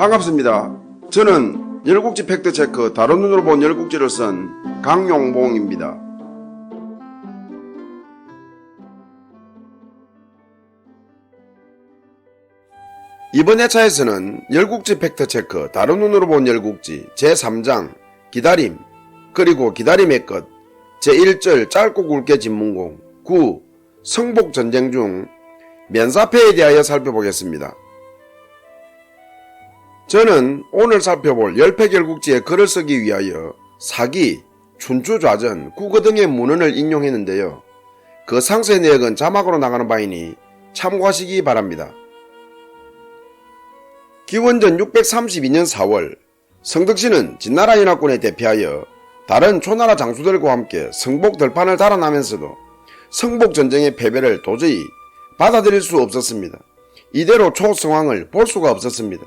반갑습니다. 저는 열국지 팩트체크 다른 눈으로 본 열국지를 쓴 강용봉입니다. 이번 회차에서는 열국지 팩트체크 다른 눈으로 본 열국지 제3장 기다림 그리고 기다림의 끝 제1절 짧고 굵게 진문공 9 성복전쟁 중 면사패에 대하여 살펴보겠습니다. 저는 오늘 살펴볼 열패열국지의 글을 쓰기 위하여 사기, 춘추좌전, 국어 등의 문헌을 인용했는데요. 그 상세 내역은 자막으로 나가는 바이니 참고하시기 바랍니다. 기원전 632년 4월 성덕신은 진나라 연합군에 대피하여 다른 초나라 장수들과 함께 성복 들판을 달아나면서도 성복전쟁의 패배를 도저히 받아들일 수 없었습니다. 이대로 초승왕을 볼 수가 없었습니다.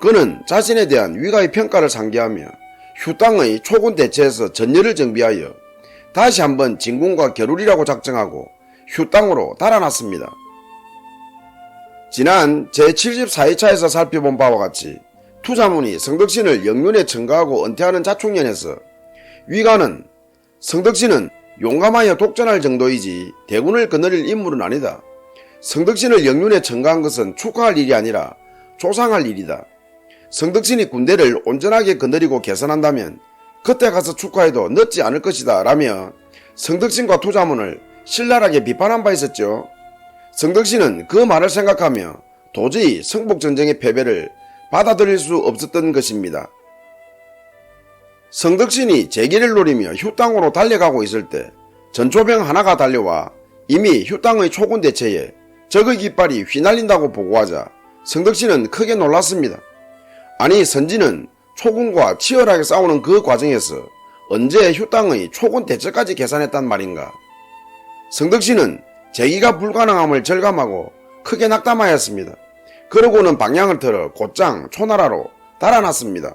그는 자신에 대한 위가의 평가를 상기하며 휴땅의 초군 대체에서 전열을 정비하여 다시 한번 진군과 겨루리라고 작정하고 휴땅으로 달아났습니다. 지난 제74회차에서 살펴본 바와 같이 투자문이 성덕신을 영륜에 청가하고 은퇴하는 자축년에서 위가는 성덕신은 용감하여 독전할 정도이지 대군을 거느릴 인물은 아니다. 성덕신을 영륜에 청가한 것은 축하할 일이 아니라 조상할 일이다. 성덕신이 군대를 온전하게 거느리고 개선한다면 그때 가서 축하해도 늦지 않을 것이다 라며 성덕신과 투자문을 신랄하게 비판한 바 있었죠. 성덕신은 그 말을 생각하며 도저히 성복전쟁의 패배를 받아들일 수 없었던 것입니다. 성덕신이 재기를 노리며 휴땅으로 달려가고 있을 때 전초병 하나가 달려와 이미 휴땅의 초군 대체에 적의 깃발이 휘날린다고 보고하자 성덕신은 크게 놀랐습니다. 아니 선진은 초군과 치열하게 싸우는 그 과정에서 언제 휴땅의 초군 대체까지 계산했단 말인가. 성덕신은 재기가 불가능함을 절감하고 크게 낙담하였습니다. 그러고는 방향을 틀어 곧장 초나라로 달아났습니다.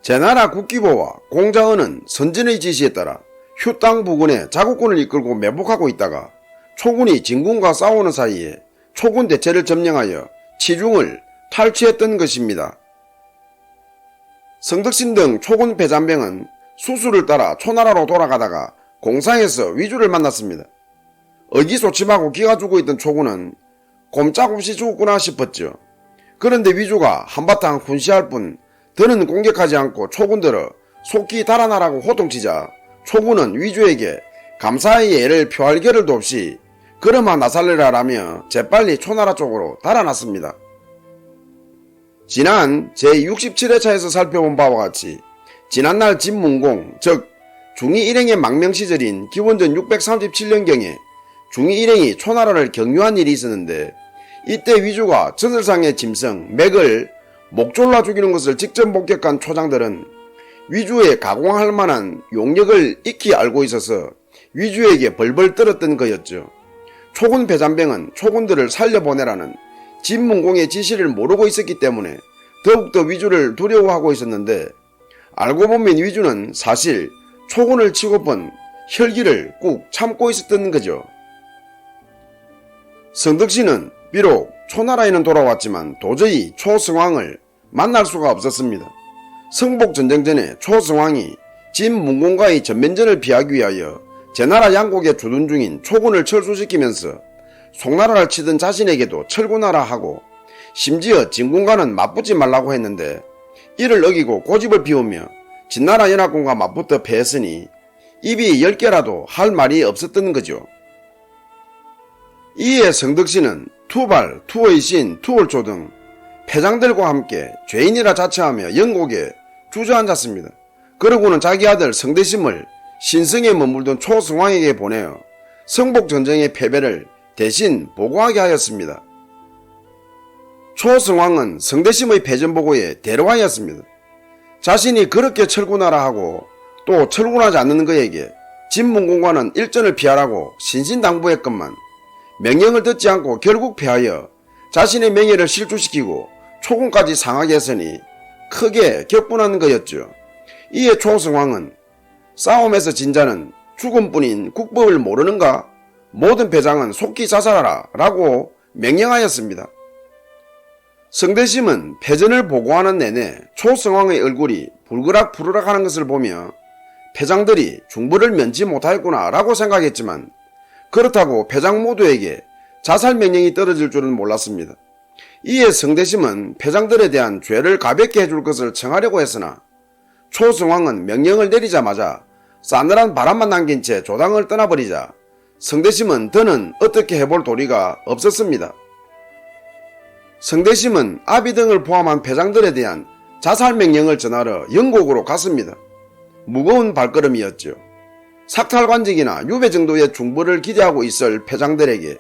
제나라 국기보와 공자은은 선진의 지시에 따라 휴땅 부근에 자국군을 이끌고 매복하고 있다가 초군이 진군과 싸우는 사이에 초군 대체를 점령하여 치중을 탈취했던 것입니다. 성덕신 등 초군 배잔병은 수수를 따라 초나라로 돌아가다가 공상에서 위주를 만났습니다. 의기소침하고 기가 죽어 있던 초군은 꼼짝없이 죽었구나 싶었죠. 그런데 위주가 한바탕 훈시할 뿐 더는 공격하지 않고 초군들을 속히 달아나라고 호통치자 초군은 위주에게 감사의 예를 표할 겨를도 없이 그러마 나살래라라며 재빨리 초나라 쪽으로 달아났습니다. 지난 제67회차에서 살펴본 바와 같이 지난날 진문공 즉 중위 일행의 망명시절인 기원전 637년경에 중위 일행이 초나라를 경유한 일이 있었는데 이때 위주가 전설상의 짐승 맥을 목졸라 죽이는 것을 직접 목격한 초장들은 위주의 가공할 만한 용력을 익히 알고 있어서 위주에게 벌벌 떨었던 거였죠. 초군 배잔병은 초군들을 살려보내라는 진문공의 지시를 모르고 있었기 때문에 더욱더 위주를 두려워하고 있었는데 알고 보면 위주는 사실 초군을 치고픈 혈기를 꾹 참고 있었던 거죠. 성덕신은 비록 초나라에는 돌아왔지만 도저히 초승왕을 만날 수가 없었습니다. 성복전쟁 전에 초승왕이 진문공과의 전면전을 피하기 위하여 제나라 양국에 주둔 중인 초군을 철수시키면서 송나라를 치던 자신에게도 철군하라 하고 심지어 진군과는 맞붙지 말라고 했는데 이를 어기고 고집을 피우며 진나라 연합군과 맞붙어 패했으니 입이 10개라도 할 말이 없었던 거죠. 이에 성덕신은 투발, 투의신, 투월초 등 패장들과 함께 죄인이라 자처하며 영곡에 주저앉았습니다. 그러고는 자기 아들 성대심을 신성에 머물던 초승왕에게 보내어 성복전쟁의 패배를 대신 보고하게 하였습니다. 초승왕은 성대심의 패전보고에 대로하였습니다. 자신이 그렇게 철군하라 하고 또 철군하지 않는 그에게 진문공과는 일전을 피하라고 신신당부했건만 명령을 듣지 않고 결국 패하여 자신의 명예를 실추시키고 초군까지 상하게 했으니 크게 격분한 거였죠. 이에 초승왕은 싸움에서 진 자는 죽음뿐인 국법을 모르는가? 모든 패장은 속히 자살하라 라고 명령하였습니다. 성대심은 패전을 보고하는 내내 초성왕의 얼굴이 불그락부르락 하는 것을 보며 패장들이 중부를 면치 못하였구나 라고 생각했지만 그렇다고 패장 모두에게 자살 명령이 떨어질 줄은 몰랐습니다. 이에 성대심은 패장들에 대한 죄를 가볍게 해줄 것을 청하려고 했으나 초성왕은 명령을 내리자마자 싸늘한 바람만 남긴 채 조당을 떠나버리자 성대심은 더는 어떻게 해볼 도리가 없었습니다. 성대심은 아비 등을 포함한 패장들에 대한 자살 명령을 전하러 영곡으로 갔습니다. 무거운 발걸음이었죠. 삭탈관직이나 유배 정도의 중보를 기대하고 있을 패장들에게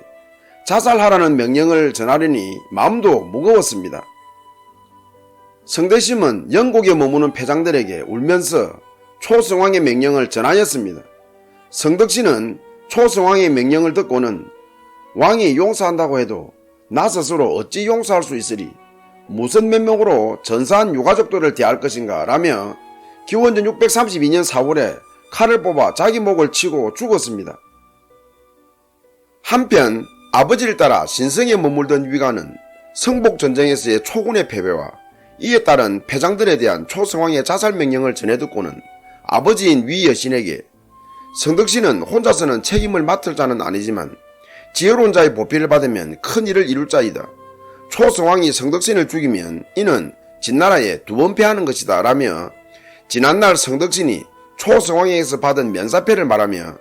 자살하라는 명령을 전하려니 마음도 무거웠습니다. 성대심은 영곡에 머무는 패장들에게 울면서 초성왕의 명령을 전하였습니다. 성덕씨는 초성왕의 명령을 듣고는 왕이 용서한다고 해도 나 스스로 어찌 용서할 수 있으리, 무슨 면목으로 전사한 유가족들을 대할 것인가 라며 기원전 632년 4월에 칼을 뽑아 자기 목을 치고 죽었습니다. 한편 아버지를 따라 신성에 머물던 위가는 성복전쟁에서의 초군의 패배와 이에 따른 패장들에 대한 초성왕의 자살 명령을 전해 듣고는 아버지인 위 여신에게 성덕씨는 혼자서는 책임을 맡을 자는 아니지만 지혜로운 자의 보필을 받으면 큰 일을 이룰 자이다. 초성왕이 성덕신을 죽이면 이는 진나라에 두 번 패하는 것이다 라며 지난날 성덕신이 초성왕에게서 받은 면사패를 말하며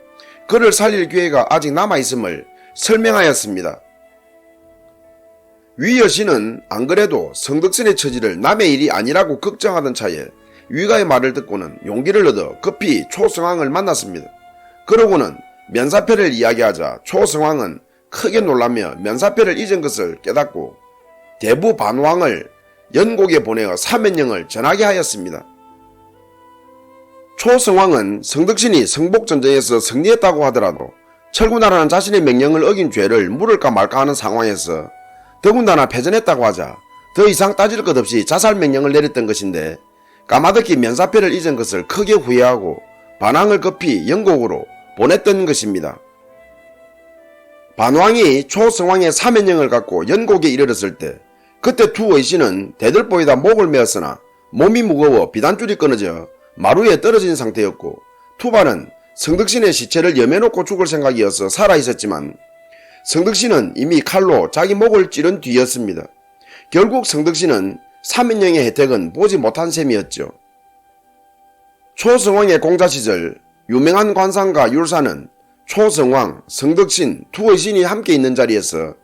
그를 살릴 기회가 아직 남아있음을 설명하였습니다. 위 여신은 안 그래도 성덕신의 처지를 남의 일이 아니라고 걱정하던 차에 위가의 말을 듣고는 용기를 얻어 급히 초성왕을 만났습니다. 그러고는 면사패를 이야기하자 초성왕은 크게 놀라며 면사패를 잊은 것을 깨닫고 대부 반왕을 연곡에 보내어 사면령을 전하게 하였습니다. 초성왕은 성덕신이 성복전쟁에서 승리했다고 하더라도 철군하라는 자신의 명령을 어긴 죄를 물을까 말까 하는 상황에서 더군다나 패전했다고 하자 더 이상 따질 것 없이 자살 명령을 내렸던 것인데 까마득히 면사패를 잊은 것을 크게 후회하고 반왕을 급히 영곡으로 보냈던 것입니다. 반왕이 초성왕의 사면령을 갖고 연곡에 이르렀을 때 그때 투의신은 대들보에다 목을 메었으나 몸이 무거워 비단줄이 끊어져 마루에 떨어진 상태였고 투발은 성덕신의 시체를 염해놓고 죽을 생각이어서 살아있었지만 성덕신은 이미 칼로 자기 목을 찌른 뒤였습니다. 결국 성덕신은 사면령의 혜택은 보지 못한 셈이었죠. 초성왕의 공자 시절 유명한 관상가 율사는 초성왕, 성덕신, 투의신이 함께 있는 자리에서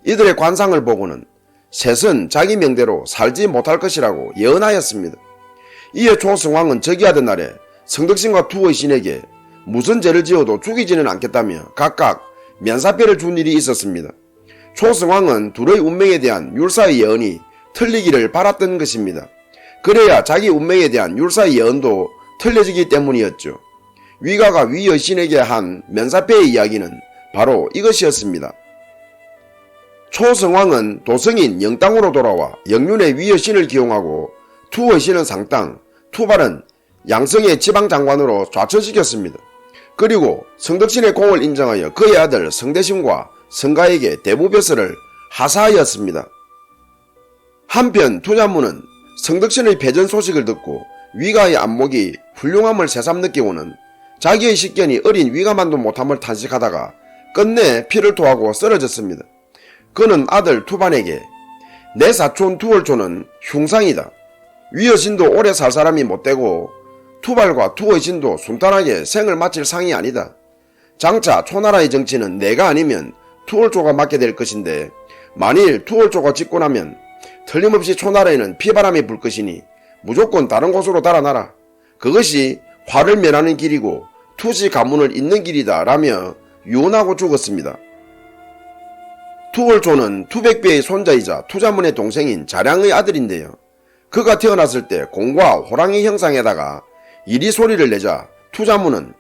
이들의 관상을 보고는 셋은 자기 명대로 살지 못할 것이라고 예언하였습니다. 이에 초성왕은 즉위하던 날에 성덕신과 투의신에게 무슨 죄를 지어도 죽이지는 않겠다며 각각 면사패를 준 일이 있었습니다. 초성왕은 둘의 운명에 대한 율사의 예언이 틀리기를 바랐던 것입니다. 그래야 자기 운명에 대한 율사의 예언도 틀려지기 때문이었죠. 위가가 위 여신에게 한 면사패의 이야기는 바로 이것이었습니다. 초성왕은 도성인 영땅으로 돌아와 영륜의 위 여신을 기용하고 투의신은 상땅, 투발은 양성의 지방장관으로 좌천시켰습니다. 그리고 성덕신의 공을 인정하여 그의 아들 성대심과 성가에게 대부벼슬을 하사하였습니다. 한편 투자문은 성덕신의 패전 소식을 듣고 위가의 안목이 훌륭함을 새삼 느끼고는 자기의 식견이 어린 위가만도 못함을 탄식하다가 끝내 피를 토하고 쓰러졌습니다. 그는 아들 투반에게 내 사촌 투월초는 흉상이다. 위여신도 오래 살 사람이 못되고 투발과 투의신도 순탄하게 생을 마칠 상이 아니다. 장차 초나라의 정치는 내가 아니면 투월초가 맡게 될 것인데 만일 투월초가 짓고 나면 틀림없이 초나라에는 피바람이 불 것이니 무조건 다른 곳으로 달아나라. 그것이 화를 면하는 길이고 투시 가문을 잇는 길이다 라며 유언하고 죽었습니다. 투월초는 투백비의 손자이자 투자문의 동생인 자량의 아들인데요. 그가 태어났을 때 공과 호랑이 형상에다가 이리 소리를 내자 투자문은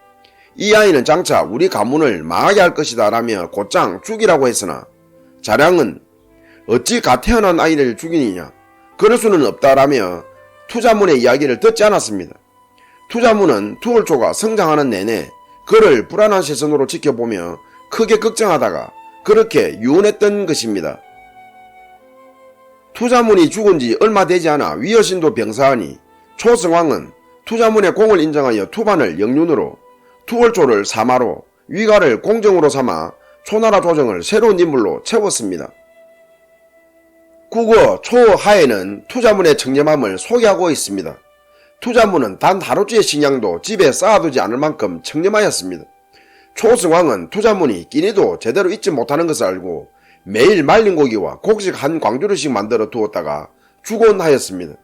이 아이는 장차 우리 가문을 망하게 할 것이다 라며 곧장 죽이라고 했으나 자량은 어찌 갓 태어난 아이를 죽이느냐, 그럴 수는 없다 라며 투자문의 이야기를 듣지 않았습니다. 투자문은 투월초가 성장하는 내내 그를 불안한 시선으로 지켜보며 크게 걱정하다가 그렇게 유언했던 것입니다. 투자문이 죽은 지 얼마 되지 않아 위여신도 병사하니 초승왕은 투자문의 공을 인정하여 투반을 영륜으로, 투월조를 사마로, 위가를 공정으로 삼아 초나라 조정을 새로운 인물로 채웠습니다. 국어 초하에는 투자문의 청렴함을 소개하고 있습니다. 투자문은 단 하루쯤의 식량도 집에 쌓아두지 않을 만큼 청렴하였습니다. 초승왕은 투자문이 끼니도 제대로 잊지 못하는 것을 알고 매일 말린 고기와 곡식 한 광주리씩 만들어 두었다가 주곤 하였습니다.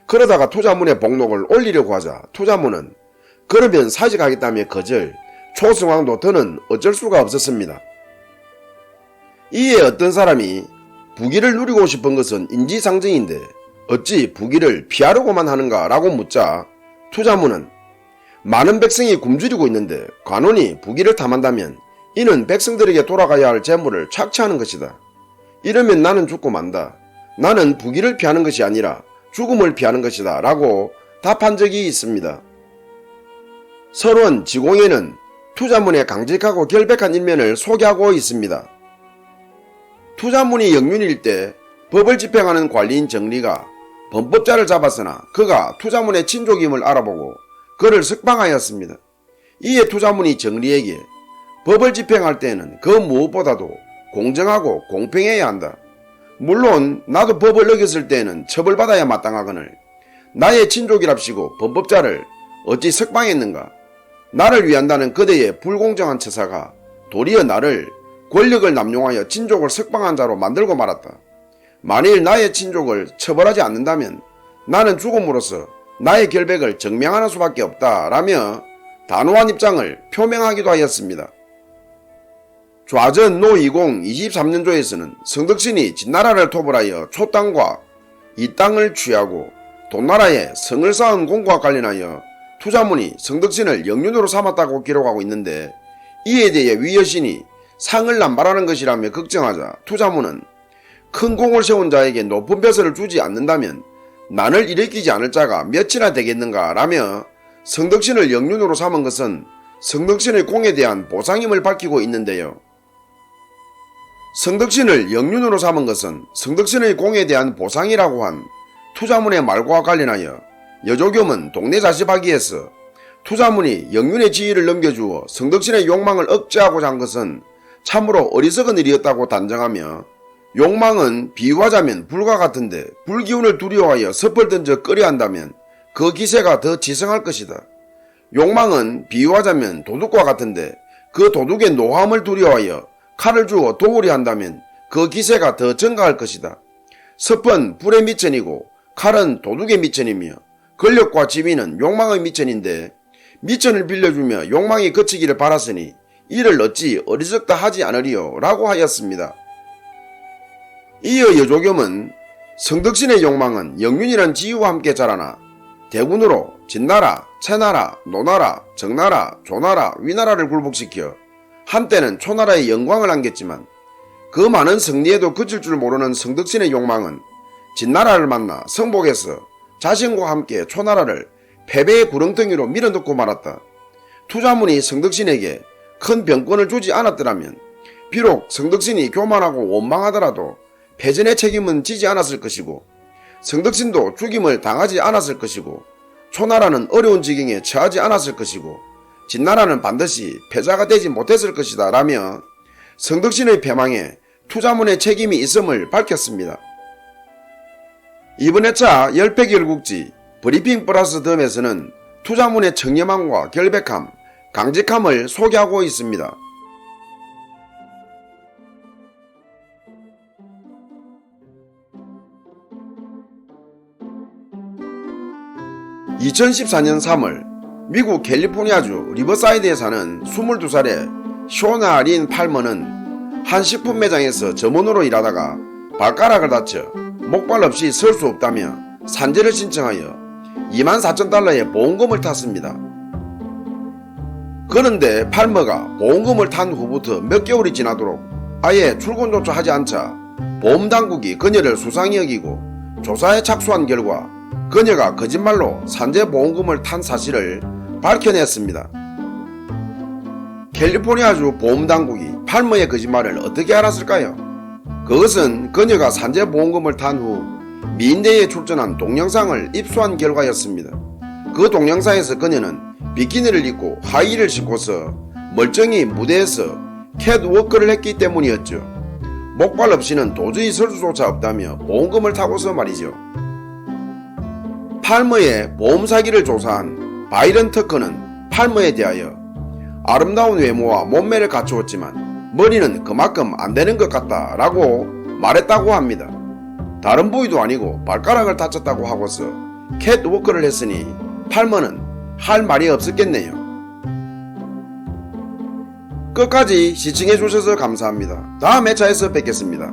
그러다가 투자문의 복록을 올리려고 하자 투자문은 그러면 사직하겠다며 거절, 초승왕도 더는 어쩔 수가 없었습니다. 이에 어떤 사람이 부귀를 누리고 싶은 것은 인지상정인데 어찌 부귀를 피하려고만 하는가 라고 묻자 투자문은 많은 백성이 굶주리고 있는데 관원이 부귀를 탐한다면 이는 백성들에게 돌아가야 할 재물을 착취하는 것이다. 이러면 나는 죽고 만다. 나는 부귀를 피하는 것이 아니라 죽음을 피하는 것이다 라고 답한 적이 있습니다. 설원 지공에는 투자문의 강직하고 결백한 일면을 소개하고 있습니다. 투자문이 영륜일 때 법을 집행하는 관리인 정리가 범법자를 잡았으나 그가 투자문의 친족임을 알아보고 그를 석방하였습니다. 이에 투자문이 정리에게 법을 집행할 때에는 그 무엇보다도 공정하고 공평해야 한다. 물론 나도 법을 어겼을 때에는 처벌받아야 마땅하거늘 나의 친족이랍시고 범법자를 어찌 석방했는가. 나를 위한다는 그대의 불공정한 처사가 도리어 나를 권력을 남용하여 친족을 석방한 자로 만들고 말았다. 만일 나의 친족을 처벌하지 않는다면 나는 죽음으로써 나의 결백을 증명하는 수밖에 없다 라며 단호한 입장을 표명하기도 하였습니다. 좌전 노20 23년조에서는 성덕신이 진나라를 토벌하여 초땅과 이 땅을 취하고 돈나라에 성을 쌓은 공과 관련하여 투자문이 성덕신을 영륜으로 삼았다고 기록하고 있는데 이에 대해 위여신이 상을 남발하는 것이라며 걱정하자 투자문은 큰 공을 세운 자에게 높은 벼슬을 주지 않는다면 난을 일으키지 않을 자가 몇이나 되겠는가 라며 성덕신을 영륜으로 삼은 것은 성덕신의 공에 대한 보상임을 밝히고 있는데요. 성덕신을 영륜으로 삼은 것은 성덕신의 공에 대한 보상이라고 한 투자문의 말과 관련하여 여조겸은 동네 자시박이에서 투자문이 영륜의 지위를 넘겨주어 성덕신의 욕망을 억제하고자 한 것은 참으로 어리석은 일이었다고 단정하며 욕망은 비유하자면 불과 같은데 불기운을 두려워하여 섣을 던져 끄려한다면 그 기세가 더 지성할 것이다. 욕망은 비유하자면 도둑과 같은데 그 도둑의 노함을 두려워하여 칼을 주어 도우려 한다면 그 기세가 더 증가할 것이다. 섭은 불의 미천이고 칼은 도둑의 미천이며 권력과 지위는 욕망의 미천인데 미천을 빌려주며 욕망이 그치기를 바랐으니 이를 어찌 어리석다 하지 않으리요 라고 하였습니다. 이어 여조겸은 성덕신의 욕망은 영륜이란 지위와 함께 자라나 대군으로 진나라, 채나라, 노나라, 정나라, 조나라, 위나라를 굴복시켜 한때는 초나라의 영광을 안겼지만 그 많은 승리에도 그칠 줄 모르는 성덕신의 욕망은 진나라를 만나 성복해서 자신과 함께 초나라를 패배의 구렁텅이로 밀어넣고 말았다. 투자문이 성덕신에게 큰 병권을 주지 않았더라면 비록 성덕신이 교만하고 원망하더라도 패전의 책임은 지지 않았을 것이고 성덕신도 죽임을 당하지 않았을 것이고 초나라는 어려운 지경에 처하지 않았을 것이고 진나라는 반드시 패자가 되지 못했을 것이다 라며 성덕신의 패망에 투자문의 책임이 있음을 밝혔습니다. 이번 회차 열패결국지 브리핑 플러스 덤에서는 투자문의 청렴함과 결백함, 강직함을 소개하고 있습니다. (2014년 3월) 미국 캘리포니아주 리버사이드에 사는 22살의 쇼나 린 팔머는 한 식품 매장에서 점원으로 일하다가 발가락을 다쳐 목발 없이 설 수 없다며 산재를 신청하여 $24,000의 보험금을 탔습니다. 그런데 팔머가 보험금을 탄 후부터 몇 개월이 지나도록 아예 출근조차 하지 않자 보험당국이 그녀를 수상히 여기고 조사에 착수한 결과 그녀가 거짓말로 산재보험금을 탄 사실을 밝혀냈습니다. 캘리포니아주 보험당국이 팔머의 거짓말을 어떻게 알았을까요? 그것은 그녀가 산재보험금을 탄 후 미인대회에 출전한 동영상을 입수한 결과였습니다. 그 동영상에서 그녀는 비키니를 입고 하이힐을 신고서 멀쩡히 무대에서 캣워크를 했기 때문이었죠. 목발 없이는 도저히 설 수조차 없다며 보험금을 타고서 말이죠. 팔머의 보험 사기를 조사한 바이런 터커는 팔머에 대하여 아름다운 외모와 몸매를 갖추었지만 머리는 그만큼 안 되는 것 같다 라고 말했다고 합니다. 다른 부위도 아니고 발가락을 다쳤다고 하고서 캣워크를 했으니 팔머는 할 말이 없었겠네요. 끝까지 시청해주셔서 감사합니다. 다음 회차에서 뵙겠습니다.